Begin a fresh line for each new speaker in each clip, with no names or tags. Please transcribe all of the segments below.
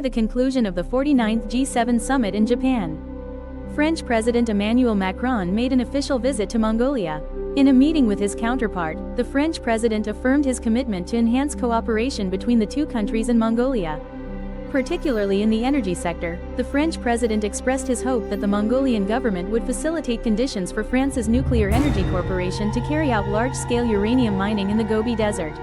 after the conclusion of the 49th G7 summit in Japan. French President Emmanuel Macron made an official visit to Mongolia. In a meeting with his counterpart, the French president affirmed his commitment to enhance cooperation between the two countries and Mongolia. Particularly in the energy sector, the French president expressed his hope that the Mongolian government would facilitate conditions for France's nuclear energy corporation to carry out large-scale uranium mining in the Gobi Desert.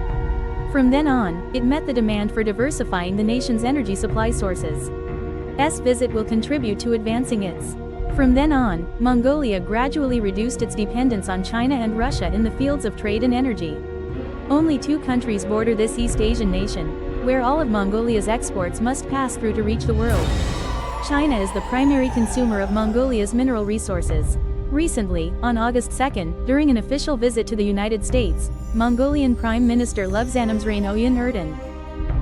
From then on, it met the demand for diversifying the nation's energy supply sources. S visit will contribute to advancing its. From then on, Mongolia gradually reduced its dependence on China and Russia in the fields of trade and energy. Only two countries border this East Asian nation, where all of Mongolia's exports must pass through to reach the world. China is the primary consumer of Mongolia's mineral resources. Recently, on August 2, during an official visit to the United States, Mongolian Prime Minister Lobzhanamsrain Oyen Erdogan.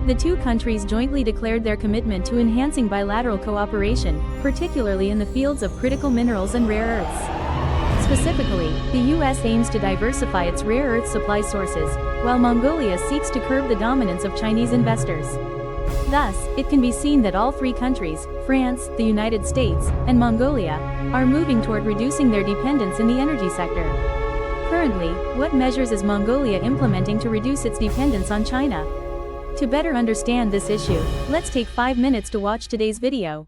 The two countries jointly declared their commitment to enhancing bilateral cooperation, particularly in the fields of critical minerals and rare earths. Specifically, the U.S. aims to diversify its rare earth supply sources, while Mongolia seeks to curb the dominance of Chinese investors. Thus, it can be seen that all three countries, France, the United States, and Mongolia, are moving toward reducing their dependence in the energy sector. Currently, what measures is Mongolia implementing to reduce its dependence on China? To better understand this issue, let's take 5 minutes to watch today's video.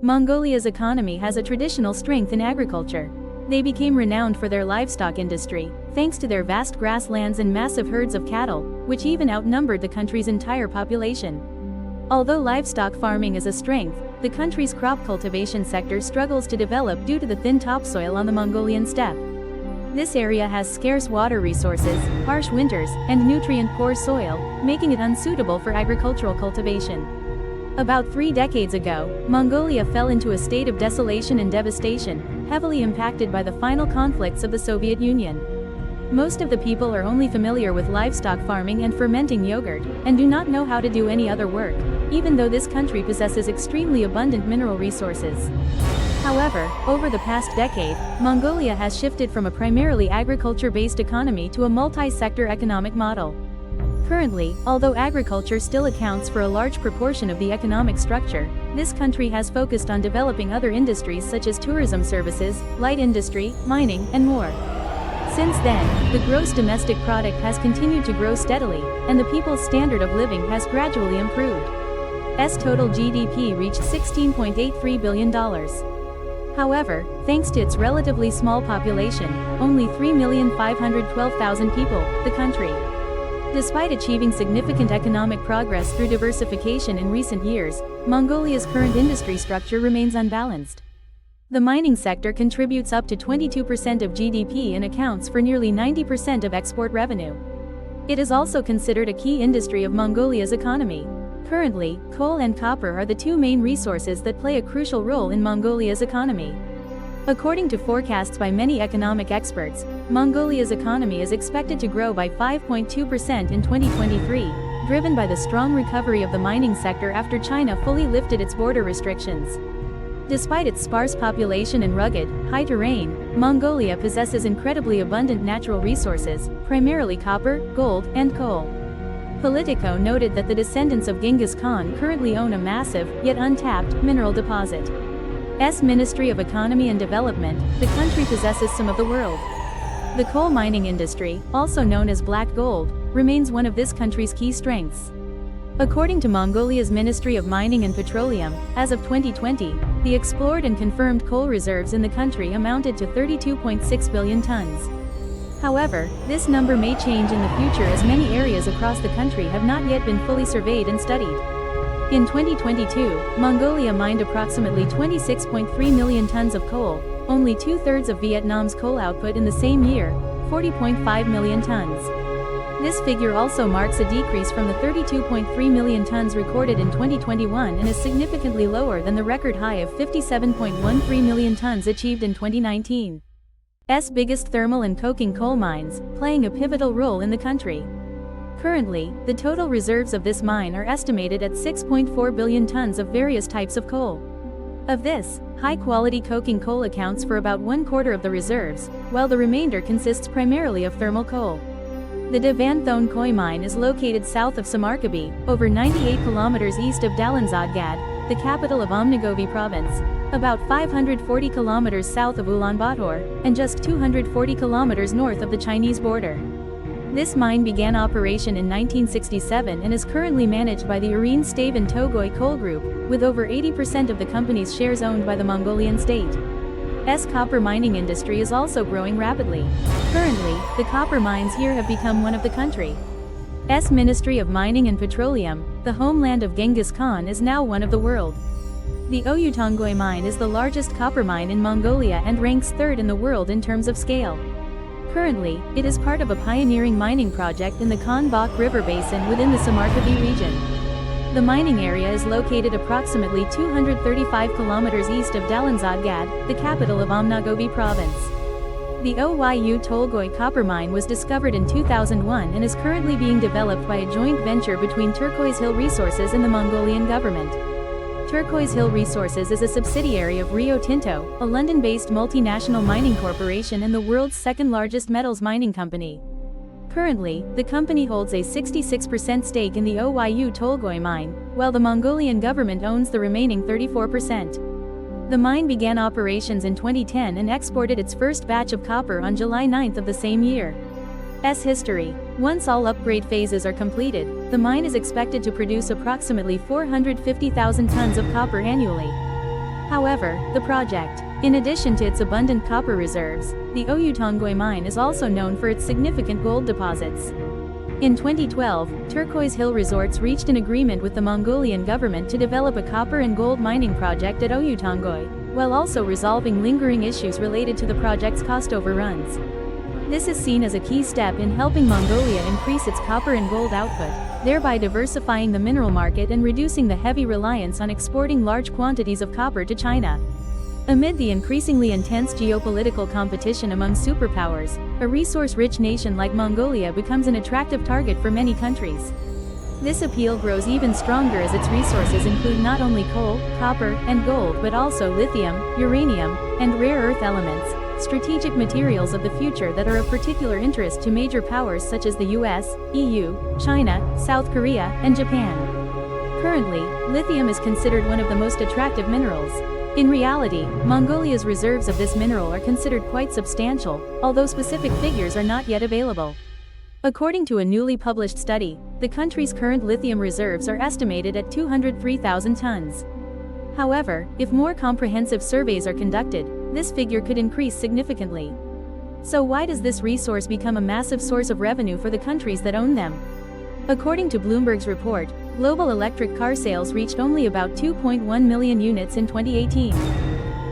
Mongolia's economy has a traditional strength in agriculture. They became renowned for their livestock industry, thanks to their vast grasslands and massive herds of cattle, which even outnumbered the country's entire population. Although livestock farming is a strength, the country's crop cultivation sector struggles to develop due to the thin topsoil on the Mongolian steppe. This area has scarce water resources, harsh winters, and nutrient-poor soil, making it unsuitable for agricultural cultivation. About 3 decades ago, Mongolia fell into a state of desolation and devastation, heavily impacted by the final conflicts of the Soviet Union. Most of the people are only familiar with livestock farming and fermenting yogurt, and do not know how to do any other work, even though this country possesses extremely abundant mineral resources. However, over the past decade, Mongolia has shifted from a primarily agriculture-based economy to a multi-sector economic model. Currently, although agriculture still accounts for a large proportion of the economic structure, this country has focused on developing other industries such as tourism services, light industry, mining, and more. Since then, the gross domestic product has continued to grow steadily, and the people's standard of living has gradually improved. Total GDP reached $16.83 billion. However, thanks to its relatively small population, only 3,512,000 people, the country. Despite achieving significant economic progress through diversification in recent years, Mongolia's current industry structure remains unbalanced. The mining sector contributes up to 22% of GDP and accounts for nearly 90% of export revenue. It is also considered a key industry of Mongolia's economy. Currently, coal and copper are the two main resources that play a crucial role in Mongolia's economy. According to forecasts by many economic experts, Mongolia's economy is expected to grow by 5.2% in 2023, driven by the strong recovery of the mining sector after China fully lifted its border restrictions. Despite its sparse population and rugged, high terrain, Mongolia possesses incredibly abundant natural resources, primarily copper, gold, and coal. Politico noted that the descendants of Genghis Khan currently own a massive, yet untapped, mineral deposit. Ministry of Economy and Development, the country possesses some of the world. The coal mining industry, also known as black gold, remains one of this country's key strengths. According to Mongolia's Ministry of Mining and Petroleum, as of 2020, the explored and confirmed coal reserves in the country amounted to 32.6 billion tons. However, this number may change in the future as many areas across the country have not yet been fully surveyed and studied. In 2022, Mongolia mined approximately 26.3 million tons of coal, only two-thirds of Vietnam's coal output in the same year, 40.5 million tons. This figure also marks a decrease from the 32.3 million tons recorded in 2021 and is significantly lower than the record high of 57.13 million tons achieved in 2019. Biggest thermal and coking coal mines, playing a pivotal role in the country. Currently, the total reserves of this mine are estimated at 6.4 billion tons of various types of coal. Of this, high-quality coking coal accounts for about 1/4 of the reserves, while the remainder consists primarily of thermal coal. The Devan Thon Khoi mine is located south of Samarkand, over 98 kilometers east of Dalanzadgad, the capital of Omnagovi province, about 540 kilometers south of Ulaanbaatar, and just 240 kilometers north of the Chinese border. This mine began operation in 1967 and is currently managed by the Urin Stavan Togoi Coal Group, with over 80% of the company's shares owned by the Mongolian state. Copper mining industry is also growing rapidly. Currently, the copper mines here have become one of the country's Ministry of Mining and Petroleum. The homeland of Genghis Khan is now one of the world. The Oyu Tolgoi mine is the largest copper mine in Mongolia and ranks third in the world in terms of scale. Currently, it is part of a pioneering mining project in the Khanbak River Basin within the Samarkand region. The mining area is located approximately 235 kilometers east of Dalanzadgad, the capital of Omnagovi province. The Oyu Tolgoi copper mine was discovered in 2001 and is currently being developed by a joint venture between Turquoise Hill Resources and the Mongolian government. Turquoise Hill Resources is a subsidiary of Rio Tinto, a London-based multinational mining corporation and the world's second-largest metals mining company. Currently, the company holds a 66% stake in the Oyu Tolgoi mine, while the Mongolian government owns the remaining 34%. The mine began operations in 2010 and exported its first batch of copper on July 9 of the same year. History. Once all upgrade phases are completed, the mine is expected to produce approximately 450,000 tons of copper annually. However, the project, in addition to its abundant copper reserves, the Oyu Tolgoi mine is also known for its significant gold deposits. In 2012, Turquoise Hill Resorts reached an agreement with the Mongolian government to develop a copper and gold mining project at Oyu Tolgoi, while also resolving lingering issues related to the project's cost overruns. This is seen as a key step in helping Mongolia increase its copper and gold output, thereby diversifying the mineral market and reducing the heavy reliance on exporting large quantities of copper to China. Amid the increasingly intense geopolitical competition among superpowers, a resource-rich nation like Mongolia becomes an attractive target for many countries. This appeal grows even stronger as its resources include not only coal, copper, and gold but also lithium, uranium, and rare earth elements, strategic materials of the future that are of particular interest to major powers such as the US, EU, China, South Korea, and Japan. Currently, lithium is considered one of the most attractive minerals. In reality, Mongolia's reserves of this mineral are considered quite substantial, although specific figures are not yet available. According to a newly published study, the country's current lithium reserves are estimated at 203,000 tons. However, if more comprehensive surveys are conducted, this figure could increase significantly. So why does this resource become a massive source of revenue for the countries that own them? According to Bloomberg's report, global electric car sales reached only about 2.1 million units in 2018.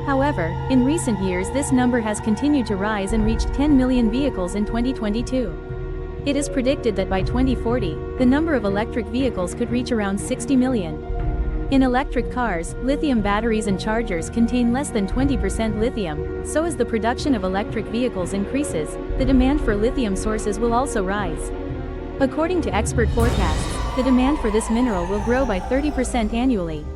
However, in recent years this number has continued to rise and reached 10 million vehicles in 2022. It is predicted that by 2040, the number of electric vehicles could reach around 60 million. In electric cars, lithium batteries and chargers contain less than 20% lithium, so as the production of electric vehicles increases, the demand for lithium sources will also rise. According to expert forecasts, the demand for this mineral will grow by 30% annually.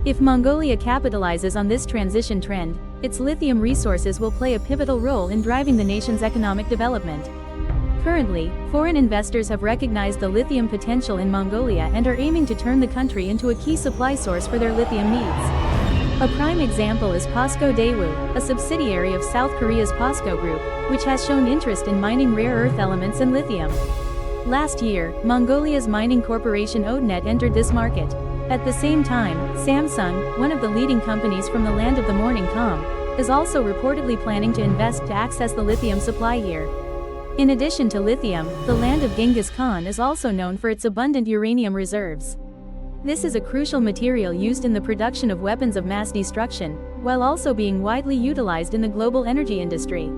If Mongolia capitalizes on this transition trend, its lithium resources will play a pivotal role in driving the nation's economic development. Currently, foreign investors have recognized the lithium potential in Mongolia and are aiming to turn the country into a key supply source for their lithium needs. A prime example is POSCO Daewoo, a subsidiary of South Korea's POSCO Group, which has shown interest in mining rare earth elements and lithium. Last year, Mongolia's mining corporation Odnet entered this market. At the same time, Samsung, one of the leading companies from the land of the morning calm, is also reportedly planning to invest to access the lithium supply here. In addition to lithium, the land of Genghis Khan is also known for its abundant uranium reserves. This is a crucial material used in the production of weapons of mass destruction, while also being widely utilized in the global energy industry.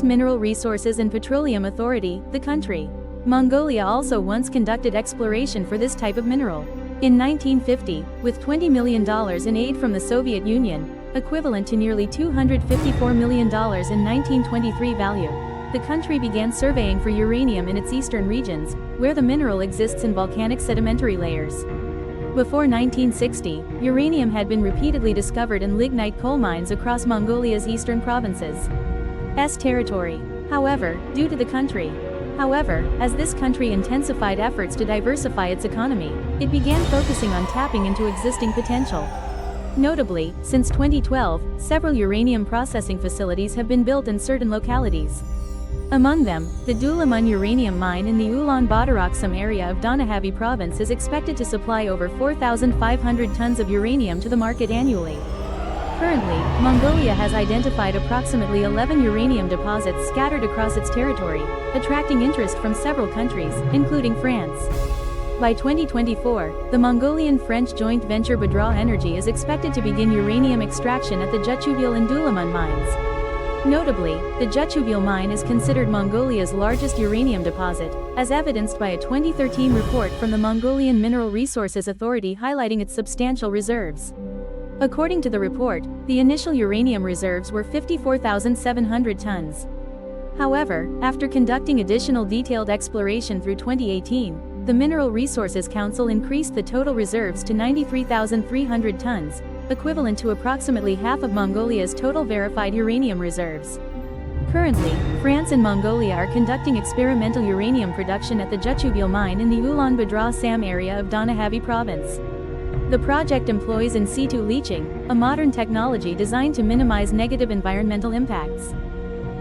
Mineral Resources and Petroleum Authority, the country. Mongolia also once conducted exploration for this type of mineral. In 1950, with $20 million in aid from the Soviet Union, equivalent to nearly $254 million in 1923 value, the country began surveying for uranium in its eastern regions, where the mineral exists in volcanic sedimentary layers. Before 1960, uranium had been repeatedly discovered in lignite coal mines across Mongolia's eastern provinces. Territory. However, due to the country's However, as this country intensified efforts to diversify its economy, it began focusing on tapping into existing potential. Notably, since 2012, several uranium processing facilities have been built in certain localities. Among them, the Dulamun uranium mine in the Ulaanbaatar area of Donahavi province is expected to supply over 4,500 tons of uranium to the market annually. Currently, Mongolia has identified approximately 11 uranium deposits scattered across its territory, attracting interest from several countries, including France. By 2024, the Mongolian-French joint venture Badra Energy is expected to begin uranium extraction at the Juchuvil and Dulamun mines. Notably, the Juchuvil mine is considered Mongolia's largest uranium deposit, as evidenced by a 2013 report from the Mongolian Mineral Resources Authority highlighting its substantial reserves. According to the report, the initial uranium reserves were 54,700 tons. However, after conducting additional detailed exploration through 2018, the Mineral Resources Council increased the total reserves to 93,300 tons, equivalent to approximately half of Mongolia's total verified uranium reserves. Currently, France and Mongolia are conducting experimental uranium production at the Juchuvil mine in the Ulaanbaatar Sam area of Donahavi province. The project employs in situ leaching, a modern technology designed to minimize negative environmental impacts.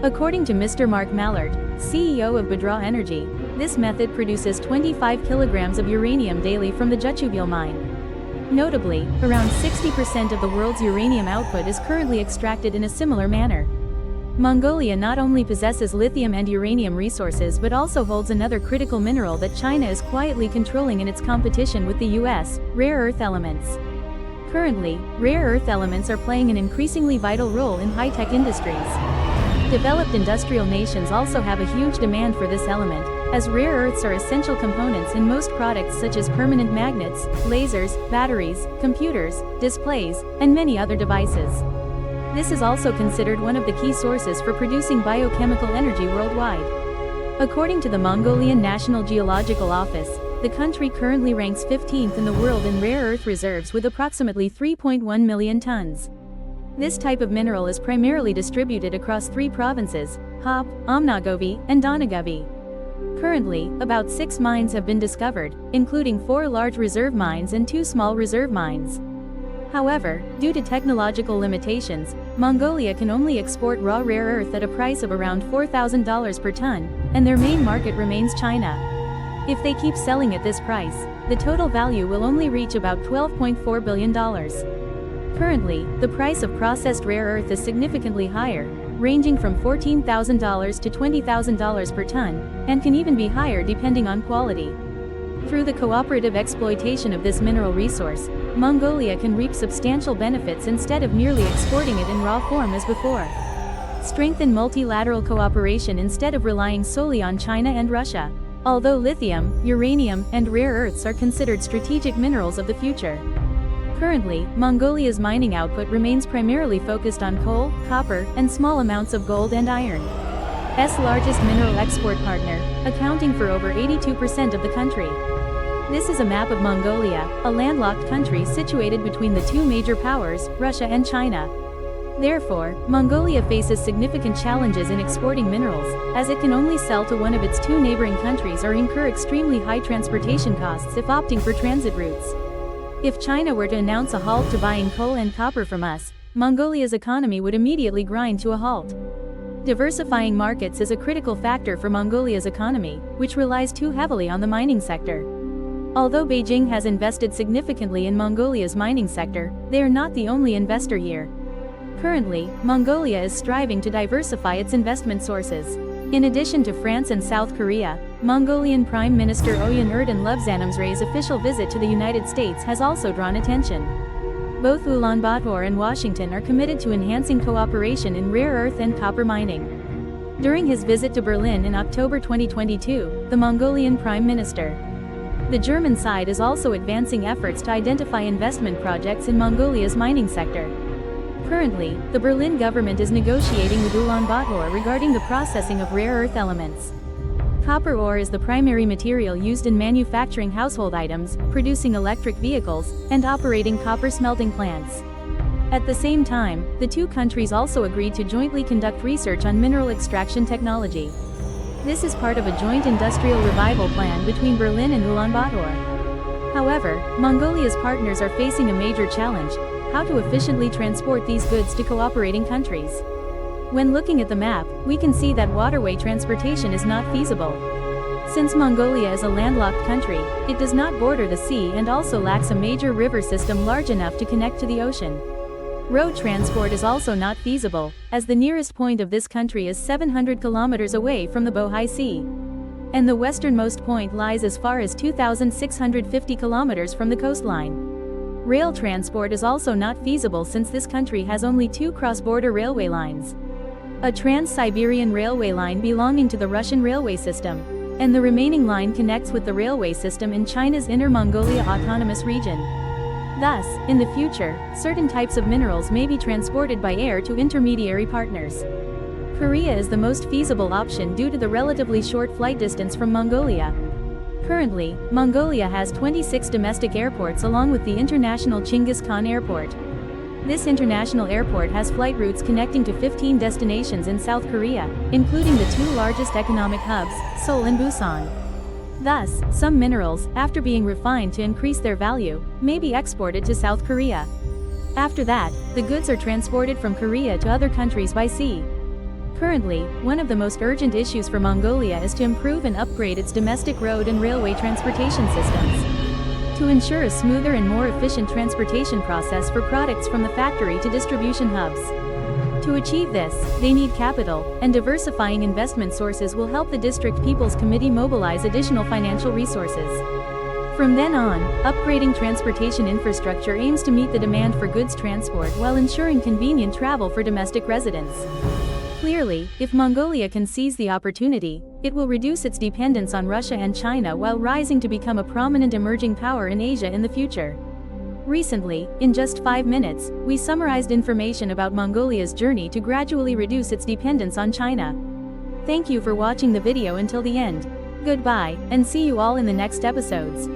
According to Mr. Mark Mallard, CEO of Badra Energy, this method produces 25 kilograms of uranium daily from the Juchuvil mine. Notably, around 60% of the world's uranium output is currently extracted in a similar manner. Mongolia not only possesses lithium and uranium resources but also holds another critical mineral that China is quietly controlling in its competition with the US, rare earth elements. Currently, rare earth elements are playing an increasingly vital role in high-tech industries. Developed industrial nations also have a huge demand for this element, as rare earths are essential components in most products such as permanent magnets, lasers, batteries, computers, displays, and many other devices. This is also considered one of the key sources for producing biochemical energy worldwide. According to the Mongolian National Geological Office, the country currently ranks 15th in the world in rare earth reserves with approximately 3.1 million tons. This type of mineral is primarily distributed across 3 provinces, Hop, Amnagovi, and Donagovi. Currently, about 6 mines have been discovered, including 4 large reserve mines and 2 small reserve mines. However, due to technological limitations, Mongolia can only export raw rare earth at a price of around $4,000 per ton, and their main market remains China. If they keep selling at this price, the total value will only reach about $12.4 billion. Currently, the price of processed rare earth is significantly higher, ranging from $14,000 to $20,000 per ton, and can even be higher depending on quality. Through the cooperative exploitation of this mineral resource, Mongolia can reap substantial benefits instead of merely exporting it in raw form as before. Strengthen multilateral cooperation instead of relying solely on China and Russia. Although lithium, uranium, and rare earths are considered strategic minerals of the future. Currently, Mongolia's mining output remains primarily focused on coal, copper, and small amounts of gold and iron. S largest mineral export partner, accounting for over 82% of the country. This is a map of Mongolia, a landlocked country situated between the 2 major powers, Russia and China. Therefore, Mongolia faces significant challenges in exporting minerals, as it can only sell to one of its 2 neighboring countries or incur extremely high transportation costs if opting for transit routes. If China were to announce a halt to buying coal and copper from us, Mongolia's economy would immediately grind to a halt. Diversifying markets is a critical factor for Mongolia's economy, which relies too heavily on the mining sector. Although Beijing has invested significantly in Mongolia's mining sector, they are not the only investor here. Currently, Mongolia is striving to diversify its investment sources. In addition to France and South Korea, Mongolian Prime Minister Oyan Erdogan Lobzhanamzadeh's official visit to the United States has also drawn attention. Both Ulaanbaatar and Washington are committed to enhancing cooperation in rare earth and copper mining. During his visit to Berlin in October 2022, the Mongolian Prime Minister. The German side is also advancing efforts to identify investment projects in Mongolia's mining sector. Currently, the Berlin government is negotiating with Ulaanbaatar regarding the processing of rare earth elements. Copper ore is the primary material used in manufacturing household items, producing electric vehicles, and operating copper smelting plants. At the same time, the 2 countries also agreed to jointly conduct research on mineral extraction technology. This is part of a joint industrial revival plan between Berlin and Ulaanbaatar. However, Mongolia's partners are facing a major challenge: how to efficiently transport these goods to cooperating countries. When looking at the map, we can see that waterway transportation is not feasible. Since Mongolia is a landlocked country, it does not border the sea and also lacks a major river system large enough to connect to the ocean. Road transport is also not feasible, as the nearest point of this country is 700 kilometers away from the Bohai Sea. And the westernmost point lies as far as 2,650 kilometers from the coastline. Rail transport is also not feasible since this country has only 2 cross-border railway lines. A Trans-Siberian railway line belonging to the Russian railway system, and the remaining line connects with the railway system in China's Inner Mongolia Autonomous Region. Thus, in the future, certain types of minerals may be transported by air to intermediary partners. Korea is the most feasible option due to the relatively short flight distance from Mongolia. Currently, Mongolia has 26 domestic airports along with the international Chinggis Khan Airport. This international airport has flight routes connecting to 15 destinations in South Korea, including the 2 largest economic hubs, Seoul and Busan. Thus, some minerals, after being refined to increase their value, may be exported to South Korea. After that, the goods are transported from Korea to other countries by sea. Currently, one of the most urgent issues for Mongolia is to improve and upgrade its domestic road and railway transportation systems, to ensure a smoother and more efficient transportation process for products from the factory to distribution hubs. To achieve this, they need capital, and diversifying investment sources will help the District People's Committee mobilize additional financial resources. From then on, upgrading transportation infrastructure aims to meet the demand for goods transport while ensuring convenient travel for domestic residents. Clearly, if Mongolia can seize the opportunity, it will reduce its dependence on Russia and China while rising to become a prominent emerging power in Asia in the future. Recently, in just 5 minutes, we summarized information about Mongolia's journey to gradually reduce its dependence on China. Thank you for watching the video until the end. Goodbye, and see you all in the next episodes.